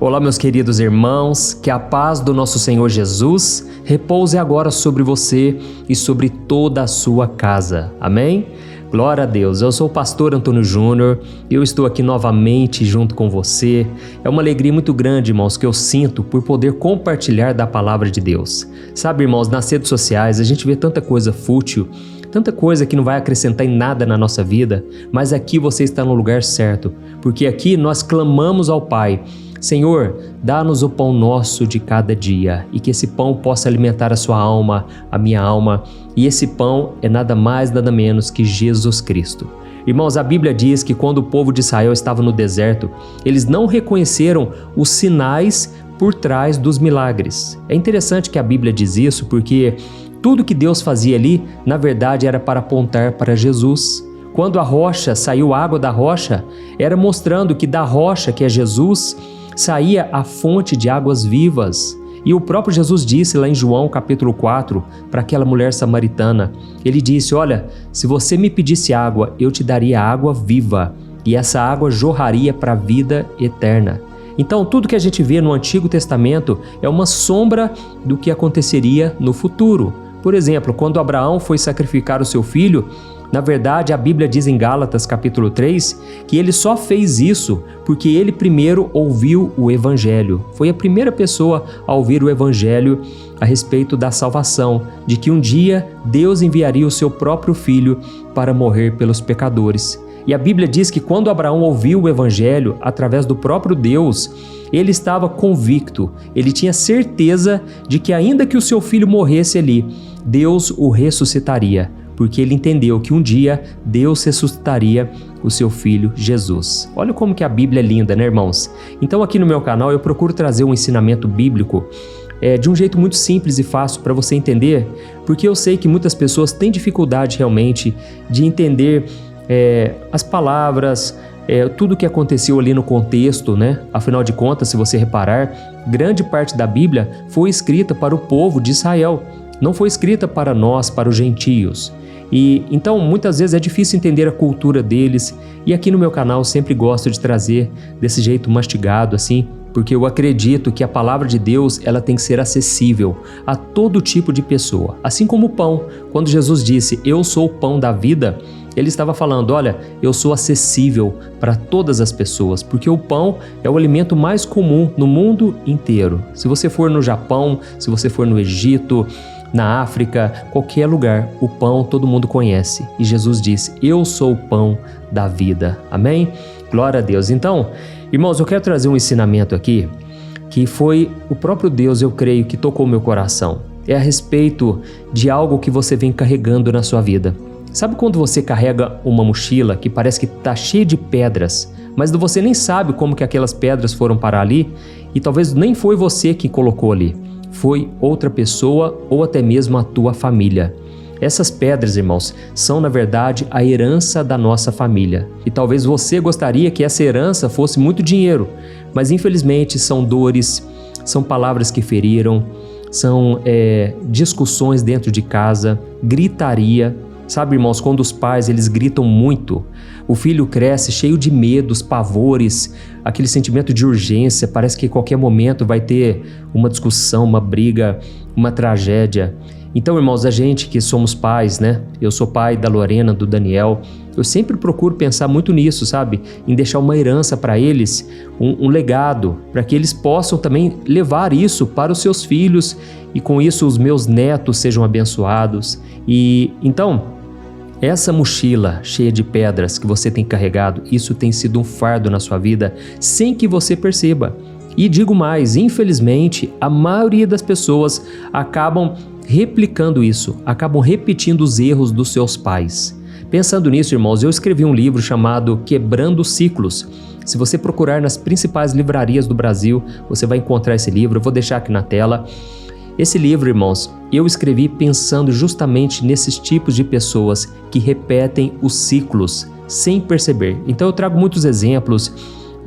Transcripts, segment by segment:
Olá, meus queridos irmãos, que a paz do nosso Senhor Jesus repouse agora sobre você e sobre toda a sua casa. Amém? Glória a Deus. Eu sou o pastor Antônio Júnior e eu estou aqui novamente junto com você. É uma alegria muito grande, irmãos, que eu sinto por poder compartilhar da palavra de Deus. Sabe, irmãos, nas redes sociais a gente vê tanta coisa fútil, tanta coisa que não vai acrescentar em nada na nossa vida, mas aqui você está no lugar certo, porque aqui nós clamamos ao Pai: Senhor, dá-nos o pão nosso de cada dia, e que esse pão possa alimentar a sua alma, a minha alma, e esse pão é nada mais, nada menos que Jesus Cristo. Irmãos, a Bíblia diz que quando o povo de Israel estava no deserto, eles não reconheceram os sinais por trás dos milagres. É interessante que a Bíblia diz isso porque tudo que Deus fazia ali, na verdade, era para apontar para Jesus. Quando a rocha, saiu água da rocha, era mostrando que da rocha, que é Jesus, saía a fonte de águas vivas. E o próprio Jesus disse lá em João capítulo 4, para aquela mulher samaritana, ele disse: olha, se você me pedisse água, eu te daria água viva, e essa água jorraria para a vida eterna. Então, tudo que a gente vê no Antigo Testamento é uma sombra do que aconteceria no futuro. Por exemplo, quando Abraão foi sacrificar o seu filho, na verdade, a Bíblia diz em Gálatas capítulo 3 que ele só fez isso porque ele primeiro ouviu o Evangelho. Foi a primeira pessoa a ouvir o Evangelho a respeito da salvação, de que um dia Deus enviaria o seu próprio filho para morrer pelos pecadores. E a Bíblia diz que quando Abraão ouviu o Evangelho através do próprio Deus, ele estava convicto, ele tinha certeza de que ainda que o seu filho morresse ali, Deus o ressuscitaria, porque ele entendeu que um dia Deus ressuscitaria o seu filho Jesus. Olha como que a Bíblia é linda, né, irmãos? Então aqui no meu canal eu procuro trazer um ensinamento bíblico de um jeito muito simples e fácil para você entender, porque eu sei que muitas pessoas têm dificuldade realmente de entender as palavras, tudo o que aconteceu ali no contexto, né? Afinal de contas, se você reparar, grande parte da Bíblia foi escrita para o povo de Israel, não foi escrita para nós, para os gentios. E então muitas vezes é difícil entender a cultura deles, e aqui no meu canal eu sempre gosto de trazer desse jeito mastigado assim, porque eu acredito que a palavra de Deus ela tem que ser acessível a todo tipo de pessoa, assim como o pão. Quando Jesus disse: eu sou o pão da vida, ele estava falando: olha, eu sou acessível para todas as pessoas, porque o pão é o alimento mais comum no mundo inteiro. Se você for no Japão, se você for no Egito, na África, qualquer lugar, o pão todo mundo conhece. E Jesus disse: eu sou o pão da vida. Amém? Glória a Deus. Então, irmãos, eu quero trazer um ensinamento aqui, que foi o próprio Deus, eu creio, que tocou meu coração. É a respeito de algo que você vem carregando na sua vida. Sabe quando você carrega uma mochila que parece que está cheia de pedras, mas você nem sabe como que aquelas pedras foram parar ali, e talvez nem foi você que colocou ali, foi outra pessoa ou até mesmo a tua família. Essas pedras, irmãos, são na verdade a herança da nossa família. E talvez você gostaria que essa herança fosse muito dinheiro, mas infelizmente são dores, são palavras que feriram, são discussões dentro de casa, gritaria. Sabe, irmãos, quando os pais eles gritam muito, o filho cresce cheio de medos, pavores, aquele sentimento de urgência, parece que a qualquer momento vai ter uma discussão, uma briga, uma tragédia. Então, irmãos, a gente que somos pais, né? Eu sou pai da Lorena, do Daniel, eu sempre procuro pensar muito nisso, sabe? Em deixar uma herança para eles, um legado, para que eles possam também levar isso para os seus filhos e com isso os meus netos sejam abençoados. E então, essa mochila cheia de pedras que você tem carregado, isso tem sido um fardo na sua vida sem que você perceba. E digo mais, infelizmente, a maioria das pessoas acabam replicando isso, acabam repetindo os erros dos seus pais. Pensando nisso, irmãos, eu escrevi um livro chamado Quebrando Ciclos. Se você procurar nas principais livrarias do Brasil, você vai encontrar esse livro, eu vou deixar aqui na tela. Esse livro, irmãos, eu escrevi pensando justamente nesses tipos de pessoas que repetem os ciclos sem perceber. Então eu trago muitos exemplos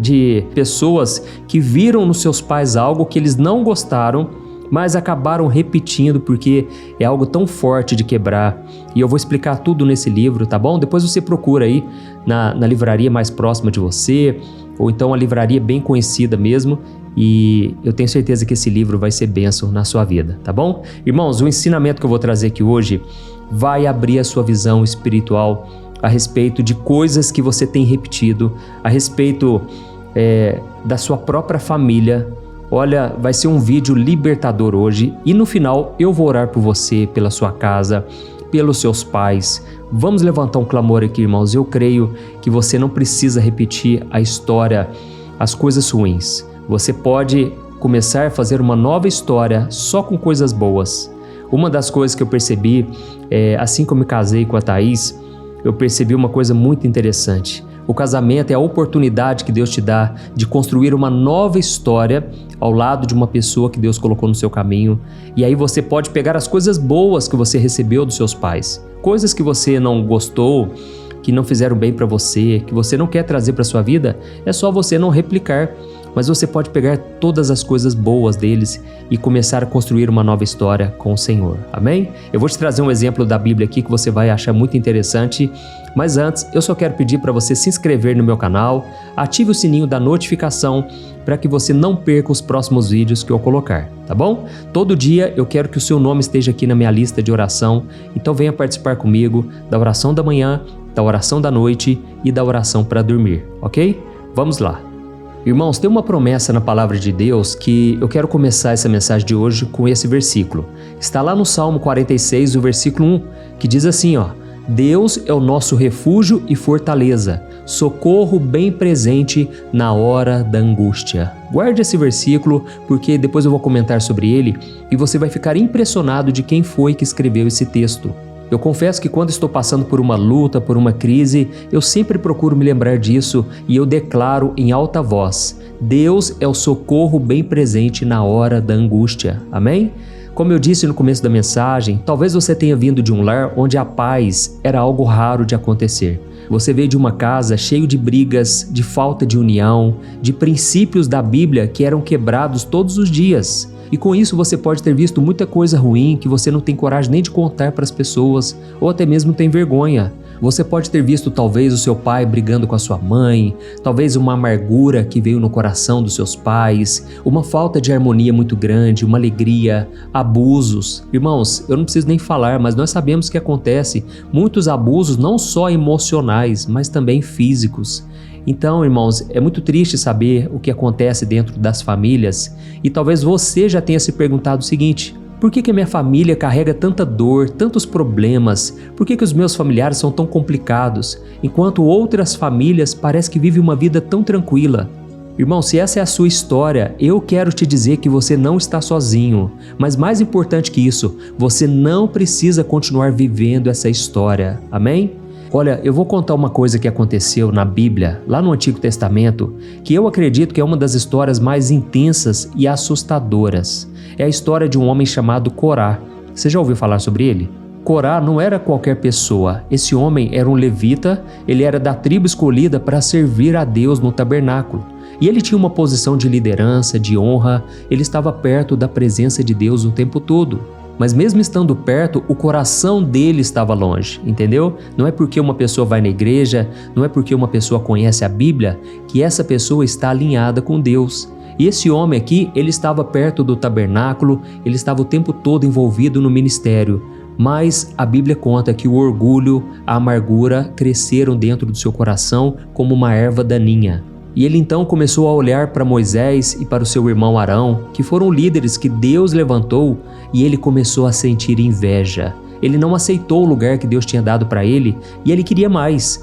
de pessoas que viram nos seus pais algo que eles não gostaram, mas acabaram repetindo porque é algo tão forte de quebrar. E eu vou explicar tudo nesse livro, tá bom? Depois você procura aí na livraria mais próxima de você, ou então uma livraria bem conhecida mesmo, e eu tenho certeza que esse livro vai ser bênção na sua vida, tá bom? Irmãos, o ensinamento que eu vou trazer aqui hoje vai abrir a sua visão espiritual a respeito de coisas que você tem repetido, a respeito da sua própria família. Olha, vai ser um vídeo libertador hoje e no final eu vou orar por você, pela sua casa, pelos seus pais. Vamos levantar um clamor aqui, irmãos. Eu creio que você não precisa repetir a história, as coisas ruins. Você pode começar a fazer uma nova história só com coisas boas. Uma das coisas que eu percebi, assim que eu me casei com a Thaís, eu percebi uma coisa muito interessante. O casamento é a oportunidade que Deus te dá de construir uma nova história ao lado de uma pessoa que Deus colocou no seu caminho. E aí você pode pegar as coisas boas que você recebeu dos seus pais, coisas que você não gostou, que não fizeram bem para você, que você não quer trazer para sua vida, é só você não replicar. Mas você pode pegar todas as coisas boas deles e começar a construir uma nova história com o Senhor. Amém? Eu vou te trazer um exemplo da Bíblia aqui que você vai achar muito interessante. Mas antes, eu só quero pedir para você se inscrever no meu canal, ative o sininho da notificação para que você não perca os próximos vídeos que eu colocar, tá bom? Todo dia eu quero que o seu nome esteja aqui na minha lista de oração, então venha participar comigo da oração da manhã, da oração da noite e da oração para dormir, ok? Vamos lá. Irmãos, tem uma promessa na palavra de Deus que eu quero começar essa mensagem de hoje com esse versículo. Está lá no Salmo 46, o versículo 1, que diz assim, ó: Deus é o nosso refúgio e fortaleza, socorro bem presente na hora da angústia. Guarde esse versículo, porque depois eu vou comentar sobre ele e você vai ficar impressionado de quem foi que escreveu esse texto. Eu confesso que quando estou passando por uma luta, por uma crise, eu sempre procuro me lembrar disso e eu declaro em alta voz: Deus é o socorro bem presente na hora da angústia. Amém? Como eu disse no começo da mensagem, talvez você tenha vindo de um lar onde a paz era algo raro de acontecer. Você veio de uma casa cheia de brigas, de falta de união, de princípios da Bíblia que eram quebrados todos os dias. E com isso você pode ter visto muita coisa ruim que você não tem coragem nem de contar para as pessoas, ou até mesmo tem vergonha. Você pode ter visto talvez o seu pai brigando com a sua mãe, talvez uma amargura que veio no coração dos seus pais, uma falta de harmonia muito grande, uma alegria, abusos. Irmãos, eu não preciso nem falar, mas nós sabemos que acontece muitos abusos não só emocionais, mas também físicos. Então, irmãos, é muito triste saber o que acontece dentro das famílias e talvez você já tenha se perguntado o seguinte: por que a minha família carrega tanta dor, tantos problemas? Por que os meus familiares são tão complicados, enquanto outras famílias parecem que vivem uma vida tão tranquila? Irmão, se essa é a sua história, eu quero te dizer que você não está sozinho. Mas mais importante que isso, você não precisa continuar vivendo essa história. Amém? Olha, eu vou contar uma coisa que aconteceu na Bíblia, lá no Antigo Testamento, que eu acredito que é uma das histórias mais intensas e assustadoras. É a história de um homem chamado Corá. Você já ouviu falar sobre ele? Corá não era qualquer pessoa. Esse homem era um levita, ele era da tribo escolhida para servir a Deus no tabernáculo. E ele tinha uma posição de liderança, de honra, ele estava perto da presença de Deus o tempo todo. Mas mesmo estando perto, o coração dele estava longe, entendeu? Não é porque uma pessoa vai na igreja, não é porque uma pessoa conhece a Bíblia, que essa pessoa está alinhada com Deus. E esse homem aqui, ele estava perto do tabernáculo, ele estava o tempo todo envolvido no ministério. Mas a Bíblia conta que o orgulho, a amargura cresceram dentro do seu coração como uma erva daninha. E ele então começou a olhar para Moisés e para o seu irmão Arão, que foram líderes que Deus levantou, e ele começou a sentir inveja. Ele não aceitou o lugar que Deus tinha dado para ele e ele queria mais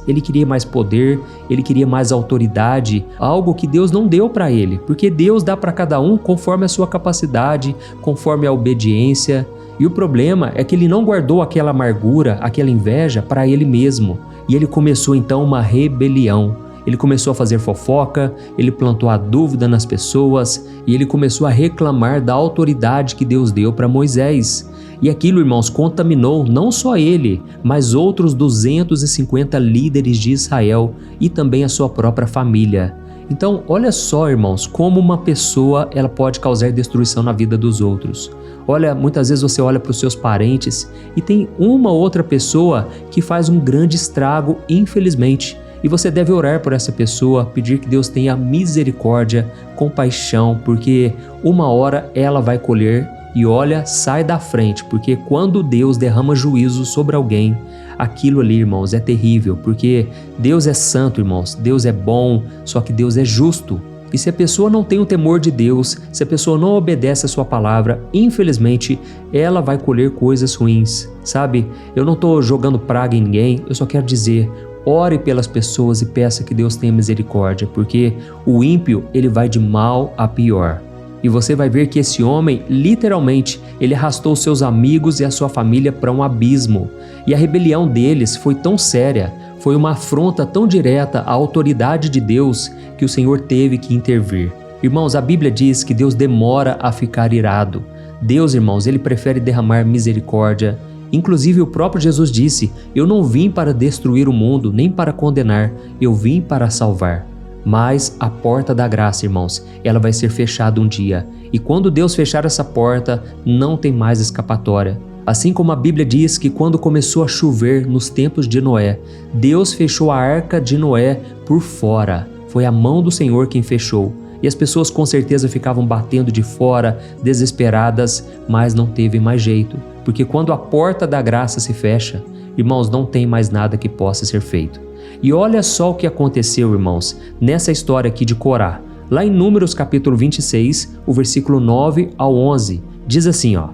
poder, ele queria mais autoridade, algo que Deus não deu para ele, porque Deus dá para cada um conforme a sua capacidade, conforme a obediência. E o problema é que ele não guardou aquela amargura, aquela inveja para ele mesmo, e ele começou então uma rebelião. Ele começou a fazer fofoca, ele plantou a dúvida nas pessoas e ele começou a reclamar da autoridade que Deus deu para Moisés. E aquilo, irmãos, contaminou não só ele, mas outros 250 líderes de Israel e também a sua própria família. Então, olha só, irmãos, como uma pessoa ela pode causar destruição na vida dos outros. Olha, muitas vezes você olha para os seus parentes e tem uma outra pessoa que faz um grande estrago, infelizmente. E você deve orar por essa pessoa, pedir que Deus tenha misericórdia, compaixão, porque uma hora ela vai colher. E olha, sai da frente, porque quando Deus derrama juízo sobre alguém, aquilo ali, irmãos, é terrível, porque Deus é santo, irmãos, Deus é bom, só que Deus é justo. E se a pessoa não tem o temor de Deus, se a pessoa não obedece a sua palavra, infelizmente, ela vai colher coisas ruins, sabe? Eu não estou jogando praga em ninguém, eu só quero dizer, ore pelas pessoas e peça que Deus tenha misericórdia, porque o ímpio, ele vai de mal a pior. E você vai ver que esse homem, literalmente, ele arrastou seus amigos e a sua família para um abismo. E a rebelião deles foi tão séria, foi uma afronta tão direta à autoridade de Deus que o Senhor teve que intervir. Irmãos, a Bíblia diz que Deus demora a ficar irado. Deus, irmãos, ele prefere derramar misericórdia. Inclusive o próprio Jesus disse, eu não vim para destruir o mundo, nem para condenar, eu vim para salvar. Mas a porta da graça, irmãos, ela vai ser fechada um dia. E quando Deus fechar essa porta, não tem mais escapatória. Assim como a Bíblia diz que quando começou a chover nos tempos de Noé, Deus fechou a arca de Noé por fora. Foi a mão do Senhor quem fechou. E as pessoas com certeza ficavam batendo de fora, desesperadas, mas não teve mais jeito. Porque quando a porta da graça se fecha, irmãos, não tem mais nada que possa ser feito. E olha só o que aconteceu, irmãos, nessa história aqui de Corá. Lá em Números capítulo 26, o versículo 9 ao 11, diz assim, ó: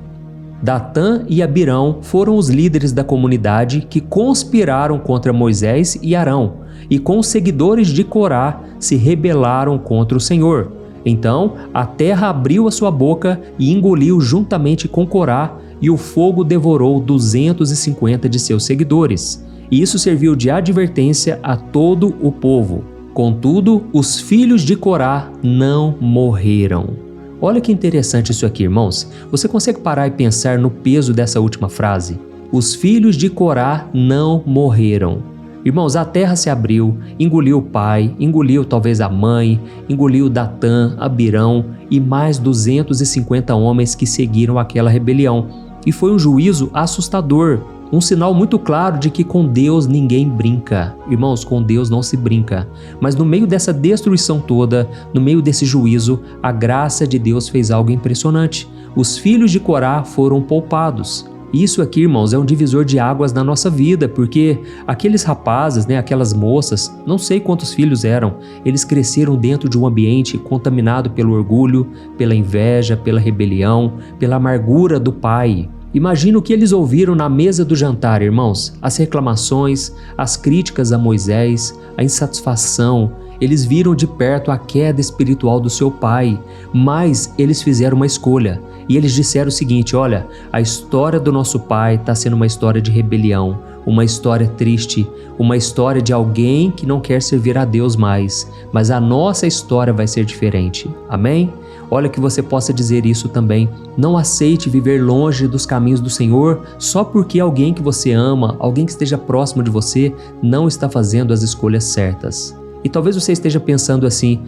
Datã e Abirão foram os líderes da comunidade que conspiraram contra Moisés e Arão, e com os seguidores de Corá se rebelaram contra o Senhor. Então a terra abriu a sua boca e engoliu juntamente com Corá, e o fogo devorou 250 de seus seguidores. E isso serviu de advertência a todo o povo. Contudo, os filhos de Corá não morreram. Olha que interessante isso aqui, irmãos. Você consegue parar e pensar no peso dessa última frase? Os filhos de Corá não morreram. Irmãos, a terra se abriu, engoliu o pai, engoliu talvez a mãe, engoliu Datã, Abirão e mais 250 homens que seguiram aquela rebelião. E foi um juízo assustador. Um sinal muito claro de que com Deus ninguém brinca. Irmãos, com Deus não se brinca. Mas no meio dessa destruição toda, no meio desse juízo, a graça de Deus fez algo impressionante. Os filhos de Corá foram poupados. Isso aqui, irmãos, é um divisor de águas na nossa vida, porque aqueles rapazes, aquelas moças, não sei quantos filhos eram, eles cresceram dentro de um ambiente contaminado pelo orgulho, pela inveja, pela rebelião, pela amargura do pai. Imagina o que eles ouviram na mesa do jantar, irmãos. As reclamações, as críticas a Moisés, a insatisfação. Eles viram de perto a queda espiritual do seu pai, mas eles fizeram uma escolha. E eles disseram o seguinte, olha, a história do nosso pai está sendo uma história de rebelião, uma história triste, uma história de alguém que não quer servir a Deus mais, mas a nossa história vai ser diferente. Amém? Olha, que você possa dizer isso também. Não aceite viver longe dos caminhos do Senhor só porque alguém que você ama, alguém que esteja próximo de você, não está fazendo as escolhas certas. E talvez você esteja pensando assim,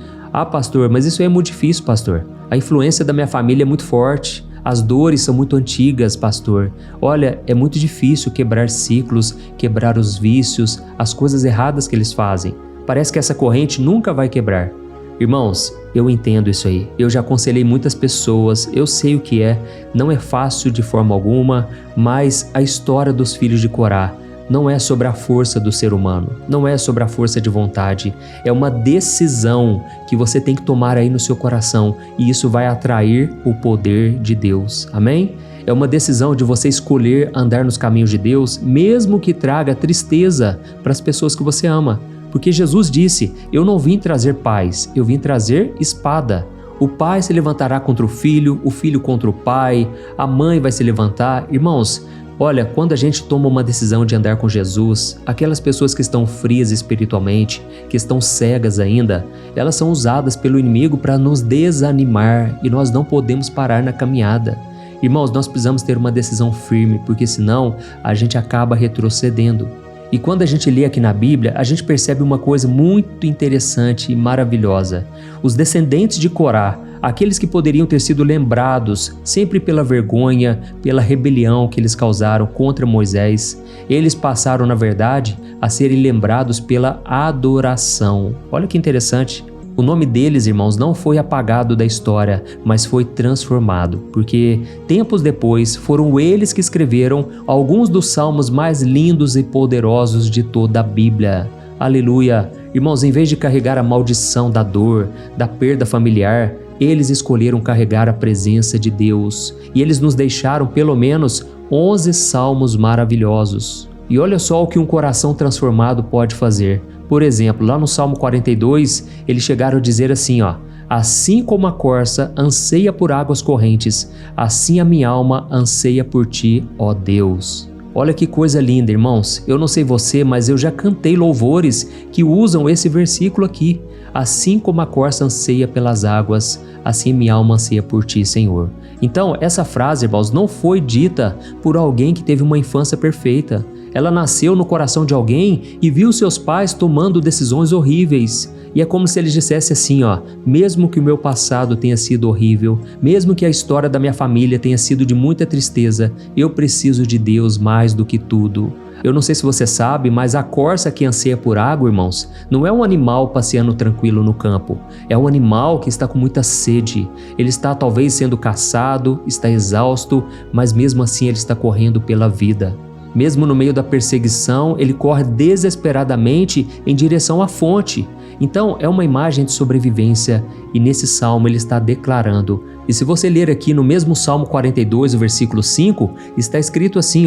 pastor, mas isso aí é muito difícil, pastor. A influência da minha família é muito forte. As dores são muito antigas, pastor. Olha, é muito difícil quebrar ciclos, quebrar os vícios, as coisas erradas que eles fazem. Parece que essa corrente nunca vai quebrar. Irmãos, eu entendo isso aí. Eu já aconselhei muitas pessoas, eu sei o que é. Não é fácil de forma alguma, mas a história dos filhos de Corá não é sobre a força do ser humano, não é sobre a força de vontade, é uma decisão que você tem que tomar aí no seu coração e isso vai atrair o poder de Deus, amém? É uma decisão de você escolher andar nos caminhos de Deus, mesmo que traga tristeza para as pessoas que você ama, porque Jesus disse, eu não vim trazer paz, eu vim trazer espada. O pai se levantará contra o filho contra o pai, a mãe vai se levantar, irmãos. Olha, quando a gente toma uma decisão de andar com Jesus, aquelas pessoas que estão frias espiritualmente, que estão cegas ainda, elas são usadas pelo inimigo para nos desanimar e nós não podemos parar na caminhada. Irmãos, nós precisamos ter uma decisão firme, porque senão a gente acaba retrocedendo. E quando a gente lê aqui na Bíblia, a gente percebe uma coisa muito interessante e maravilhosa. Os descendentes de Corá, aqueles que poderiam ter sido lembrados sempre pela vergonha, pela rebelião que eles causaram contra Moisés, eles passaram, na verdade, a serem lembrados pela adoração. Olha que interessante. O nome deles, irmãos, não foi apagado da história, mas foi transformado, porque tempos depois foram eles que escreveram alguns dos salmos mais lindos e poderosos de toda a Bíblia. Aleluia! Irmãos, em vez de carregar a maldição da dor, da perda familiar, eles escolheram carregar a presença de Deus e eles nos deixaram pelo menos 11 salmos maravilhosos. E olha só o que um coração transformado pode fazer. Por exemplo, lá no Salmo 42, eles chegaram a dizer assim, assim como a corça anseia por águas correntes, assim a minha alma anseia por ti, ó Deus. Olha que coisa linda, irmãos. Eu não sei você, mas eu já cantei louvores que usam esse versículo aqui. Assim como a corça anseia pelas águas, assim minha alma anseia por ti, Senhor. Então, essa frase, irmãos, não foi dita por alguém que teve uma infância perfeita. Ela nasceu no coração de alguém e viu seus pais tomando decisões horríveis. E é como se eles dissessem assim, mesmo que o meu passado tenha sido horrível, mesmo que a história da minha família tenha sido de muita tristeza, eu preciso de Deus mais do que tudo. Eu não sei se você sabe, mas a corça que anseia por água, irmãos, não é um animal passeando tranquilo no campo. É um animal que está com muita sede. Ele está talvez sendo caçado, está exausto, mas mesmo assim ele está correndo pela vida. Mesmo no meio da perseguição, ele corre desesperadamente em direção à fonte. Então, é uma imagem de sobrevivência e nesse salmo ele está declarando. E se você ler aqui no mesmo Salmo 42, o versículo 5, está escrito assim,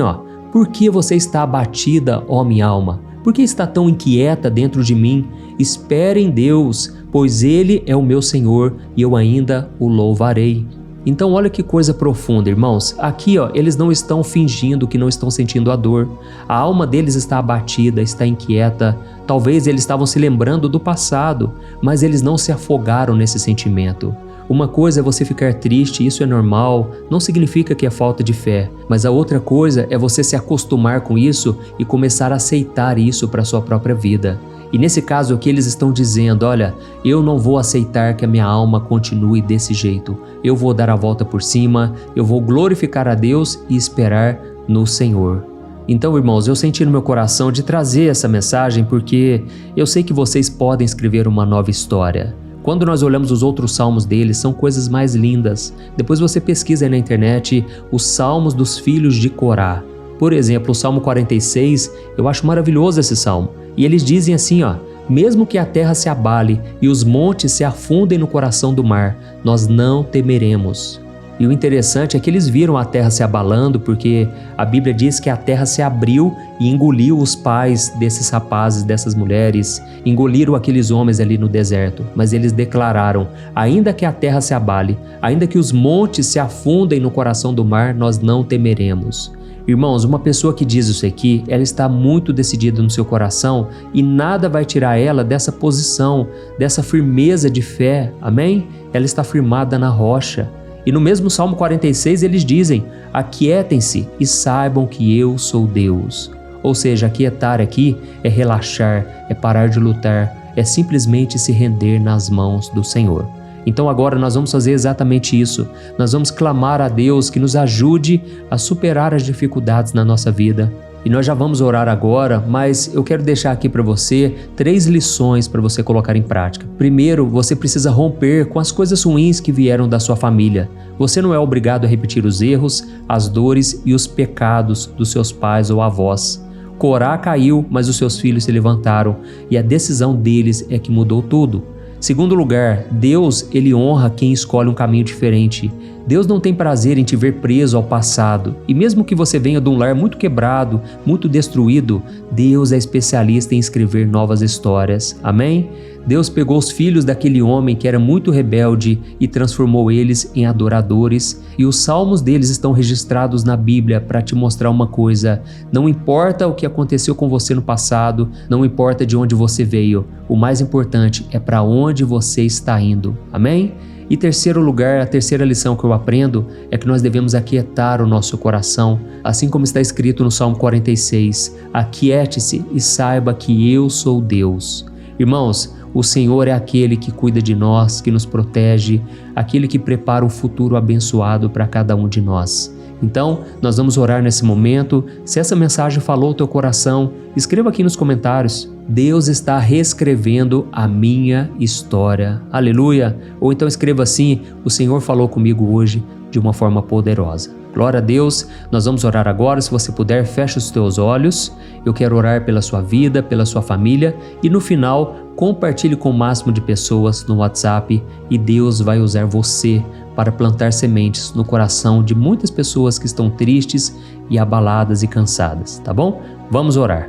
Por que você está abatida, ó minha alma? Por que está tão inquieta dentro de mim? Espere em Deus, pois Ele é o meu Senhor e eu ainda o louvarei. Então olha que coisa profunda, irmãos. Aqui eles não estão fingindo que não estão sentindo a dor. A alma deles está abatida, está inquieta. Talvez eles estavam se lembrando do passado, mas eles não se afogaram nesse sentimento. Uma coisa é você ficar triste, isso é normal, não significa que é falta de fé. Mas a outra coisa é você se acostumar com isso e começar a aceitar isso para a sua própria vida. E nesse caso aqui eles estão dizendo, olha, eu não vou aceitar que a minha alma continue desse jeito. Eu vou dar a volta por cima, eu vou glorificar a Deus e esperar no Senhor. Então, irmãos, eu senti no meu coração de trazer essa mensagem porque eu sei que vocês podem escrever uma nova história. Quando nós olhamos os outros salmos deles, são coisas mais lindas. Depois você pesquisa aí na internet os salmos dos filhos de Corá. Por exemplo, o Salmo 46, eu acho maravilhoso esse salmo. E eles dizem assim, mesmo que a terra se abale e os montes se afundem no coração do mar, nós não temeremos. E o interessante é que eles viram a terra se abalando porque a Bíblia diz que a terra se abriu e engoliu os pais desses rapazes, dessas mulheres, engoliram aqueles homens ali no deserto. Mas eles declararam, ainda que a terra se abale, ainda que os montes se afundem no coração do mar, nós não temeremos. Irmãos, uma pessoa que diz isso aqui, ela está muito decidida no seu coração e nada vai tirar ela dessa posição, dessa firmeza de fé, amém? Ela está firmada na rocha. E no mesmo Salmo 46 eles dizem, aquietem-se e saibam que eu sou Deus. Ou seja, aquietar aqui é relaxar, é parar de lutar, é simplesmente se render nas mãos do Senhor. Então agora nós vamos fazer exatamente isso. Nós vamos clamar a Deus que nos ajude a superar as dificuldades na nossa vida. E nós já vamos orar agora, mas eu quero deixar aqui para você 3 lições para você colocar em prática. Primeiro, você precisa romper com as coisas ruins que vieram da sua família. Você não é obrigado a repetir os erros, as dores e os pecados dos seus pais ou avós. Corá caiu, mas os seus filhos se levantaram e a decisão deles é que mudou tudo. Segundo lugar, Deus, Ele honra quem escolhe um caminho diferente. Deus não tem prazer em te ver preso ao passado. E mesmo que você venha de um lar muito quebrado, muito destruído, Deus é especialista em escrever novas histórias. Amém? Deus pegou os filhos daquele homem que era muito rebelde e transformou eles em adoradores. E os salmos deles estão registrados na Bíblia para te mostrar uma coisa. Não importa o que aconteceu com você no passado, não importa de onde você veio. O mais importante é para onde você está indo. Amém? E terceiro lugar, a terceira lição que eu aprendo é que nós devemos aquietar o nosso coração, assim como está escrito no Salmo 46, aquiete-se e saiba que eu sou Deus. Irmãos, o Senhor é aquele que cuida de nós, que nos protege, aquele que prepara um futuro abençoado para cada um de nós. Então, nós vamos orar nesse momento. Se essa mensagem falou ao teu coração, escreva aqui nos comentários. Deus está reescrevendo a minha história. Aleluia! Ou então escreva assim, o Senhor falou comigo hoje de uma forma poderosa. Glória a Deus, nós vamos orar agora. Se você puder, feche os teus olhos. Eu quero orar pela sua vida, pela sua família e no final, compartilhe com o máximo de pessoas no WhatsApp e Deus vai usar você para plantar sementes no coração de muitas pessoas que estão tristes e abaladas e cansadas, tá bom? Vamos orar.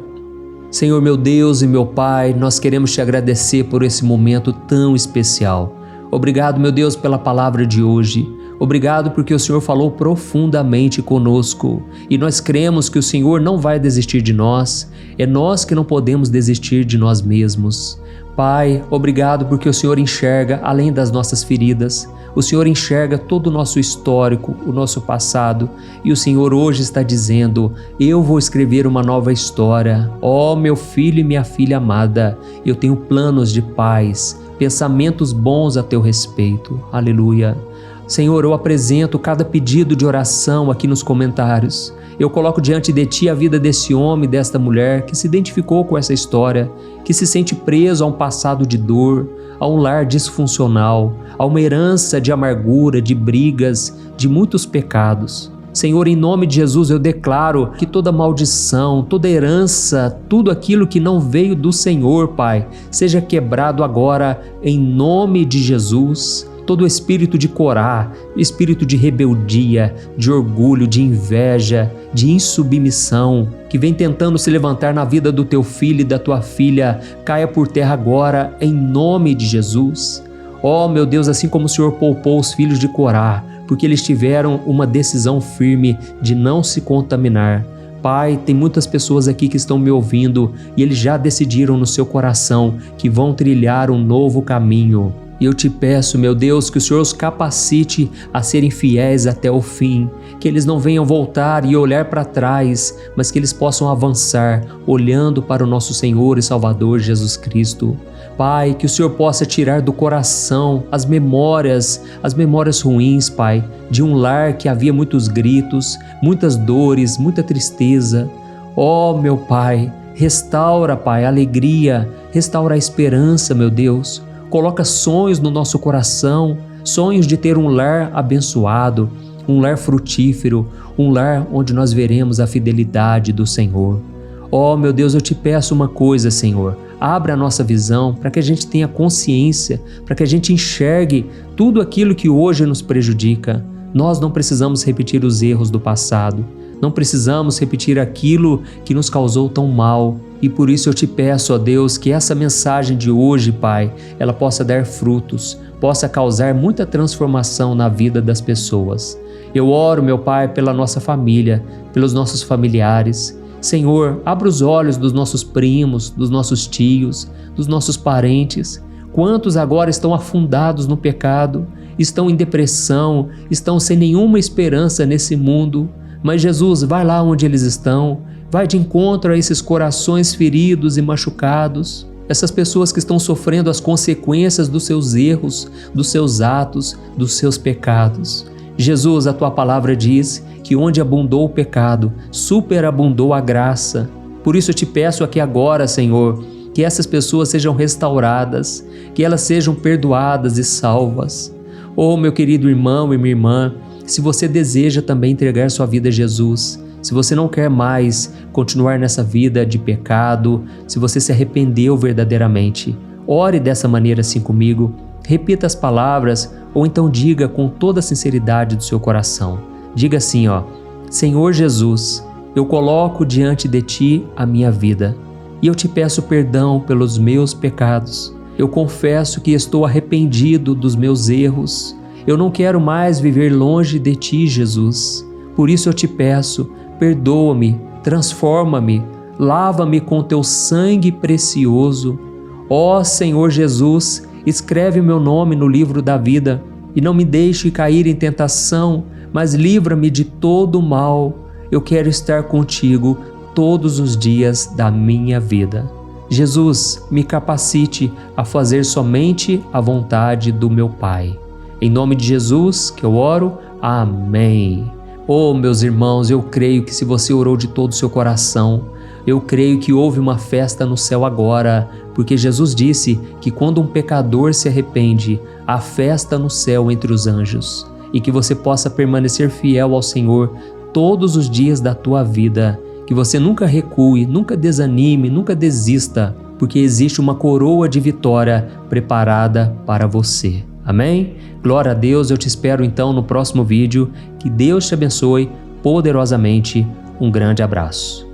Senhor meu Deus e meu Pai, nós queremos te agradecer por esse momento tão especial. Obrigado, meu Deus, pela palavra de hoje. Obrigado porque o Senhor falou profundamente conosco e nós cremos que o Senhor não vai desistir de nós, é nós que não podemos desistir de nós mesmos. Pai, obrigado porque o Senhor enxerga além das nossas feridas, o Senhor enxerga todo o nosso histórico, o nosso passado e o Senhor hoje está dizendo, eu vou escrever uma nova história. Ó meu filho e minha filha amada, eu tenho planos de paz, pensamentos bons a teu respeito. Aleluia. Senhor, eu apresento cada pedido de oração aqui nos comentários. Eu coloco diante de Ti a vida desse homem e desta mulher que se identificou com essa história, que se sente preso a um passado de dor, a um lar disfuncional, a uma herança de amargura, de brigas, de muitos pecados. Senhor, em nome de Jesus, eu declaro que toda maldição, toda herança, tudo aquilo que não veio do Senhor, Pai, seja quebrado agora em nome de Jesus. Todo espírito de Corá, espírito de rebeldia, de orgulho, de inveja, de insubmissão, que vem tentando se levantar na vida do teu filho e da tua filha, caia por terra agora, em nome de Jesus. Ó meu Deus, assim como o Senhor poupou os filhos de Corá, porque eles tiveram uma decisão firme de não se contaminar. Pai, tem muitas pessoas aqui que estão me ouvindo e eles já decidiram no seu coração que vão trilhar um novo caminho. E eu te peço, meu Deus, que o Senhor os capacite a serem fiéis até o fim, que eles não venham voltar e olhar para trás, mas que eles possam avançar, olhando para o nosso Senhor e Salvador Jesus Cristo. Pai, que o Senhor possa tirar do coração as memórias ruins, Pai, de um lar que havia muitos gritos, muitas dores, muita tristeza. Ó, meu Pai, restaura, Pai, a alegria, restaura a esperança, meu Deus. Coloca sonhos no nosso coração, sonhos de ter um lar abençoado, um lar frutífero, um lar onde nós veremos a fidelidade do Senhor. Oh, meu Deus, eu te peço uma coisa, Senhor, abra a nossa visão para que a gente tenha consciência, para que a gente enxergue tudo aquilo que hoje nos prejudica. Nós não precisamos repetir os erros do passado, não precisamos repetir aquilo que nos causou tão mal. E por isso eu te peço, ó Deus, que essa mensagem de hoje, Pai, ela possa dar frutos, possa causar muita transformação na vida das pessoas. Eu oro, meu Pai, pela nossa família, pelos nossos familiares. Senhor, abra os olhos dos nossos primos, dos nossos tios, dos nossos parentes. Quantos agora estão afundados no pecado, estão em depressão, estão sem nenhuma esperança nesse mundo. Mas Jesus, vai lá onde eles estão, vai de encontro a esses corações feridos e machucados, essas pessoas que estão sofrendo as consequências dos seus erros, dos seus atos, dos seus pecados. Jesus, a tua palavra diz que onde abundou o pecado, superabundou a graça. Por isso eu te peço aqui agora, Senhor, que essas pessoas sejam restauradas, que elas sejam perdoadas e salvas. Oh, meu querido irmão e minha irmã, se você deseja também entregar sua vida a Jesus, se você não quer mais continuar nessa vida de pecado, se você se arrependeu verdadeiramente, ore dessa maneira assim comigo, repita as palavras ou então diga com toda a sinceridade do seu coração. Diga assim, Senhor Jesus, eu coloco diante de Ti a minha vida e eu te peço perdão pelos meus pecados. Eu confesso que estou arrependido dos meus erros. Eu não quero mais viver longe de Ti, Jesus. Por isso eu te peço, perdoa-me, transforma-me, lava-me com Teu sangue precioso. Ó Senhor Jesus, escreve o meu nome no livro da vida e não me deixe cair em tentação, mas livra-me de todo o mal. Eu quero estar contigo todos os dias da minha vida. Jesus, me capacite a fazer somente a vontade do meu Pai. Em nome de Jesus que eu oro, amém. Oh, meus irmãos, eu creio que se você orou de todo o seu coração, eu creio que houve uma festa no céu agora, porque Jesus disse que quando um pecador se arrepende, há festa no céu entre os anjos, e que você possa permanecer fiel ao Senhor todos os dias da tua vida, que você nunca recue, nunca desanime, nunca desista, porque existe uma coroa de vitória preparada para você. Amém? Glória a Deus, eu te espero então no próximo vídeo. Que Deus te abençoe poderosamente. Um grande abraço.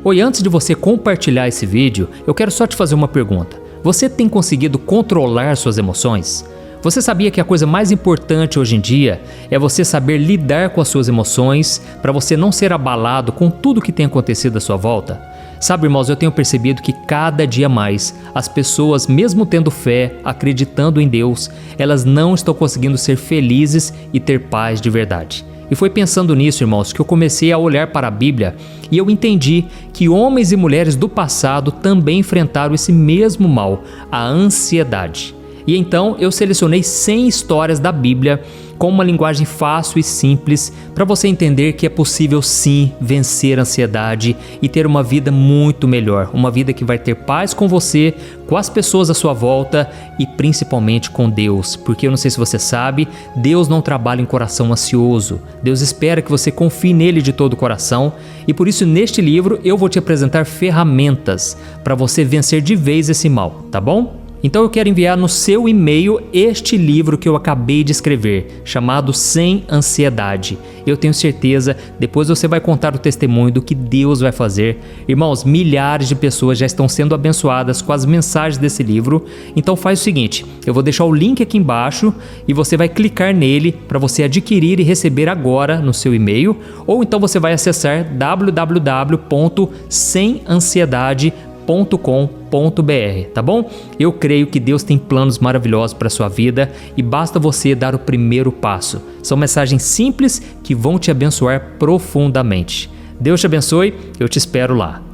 Oi, antes de você compartilhar esse vídeo, eu quero só te fazer uma pergunta. Você tem conseguido controlar suas emoções? Você sabia que a coisa mais importante hoje em dia é você saber lidar com as suas emoções para você não ser abalado com tudo que tem acontecido à sua volta? Sabe, irmãos, eu tenho percebido que cada dia mais as pessoas, mesmo tendo fé, acreditando em Deus, elas não estão conseguindo ser felizes e ter paz de verdade. E foi pensando nisso, irmãos, que eu comecei a olhar para a Bíblia e eu entendi que homens e mulheres do passado também enfrentaram esse mesmo mal, a ansiedade. E então eu selecionei 100 histórias da Bíblia com uma linguagem fácil e simples para você entender que é possível sim vencer a ansiedade e ter uma vida muito melhor, uma vida que vai ter paz com você, com as pessoas à sua volta e principalmente com Deus, porque eu não sei se você sabe, Deus não trabalha em coração ansioso, Deus espera que você confie nele de todo o coração e por isso neste livro eu vou te apresentar ferramentas para você vencer de vez esse mal, tá bom? Então eu quero enviar no seu e-mail este livro que eu acabei de escrever, chamado Sem Ansiedade. Eu tenho certeza, depois você vai contar o testemunho do que Deus vai fazer. Irmãos, milhares de pessoas já estão sendo abençoadas com as mensagens desse livro. Então faz o seguinte, eu vou deixar o link aqui embaixo e você vai clicar nele para você adquirir e receber agora no seu e-mail. Ou então você vai acessar www.semansiedade.com.br, tá bom? Eu creio que Deus tem planos maravilhosos para a sua vida e basta você dar o primeiro passo. São mensagens simples que vão te abençoar profundamente. Deus te abençoe, eu te espero lá.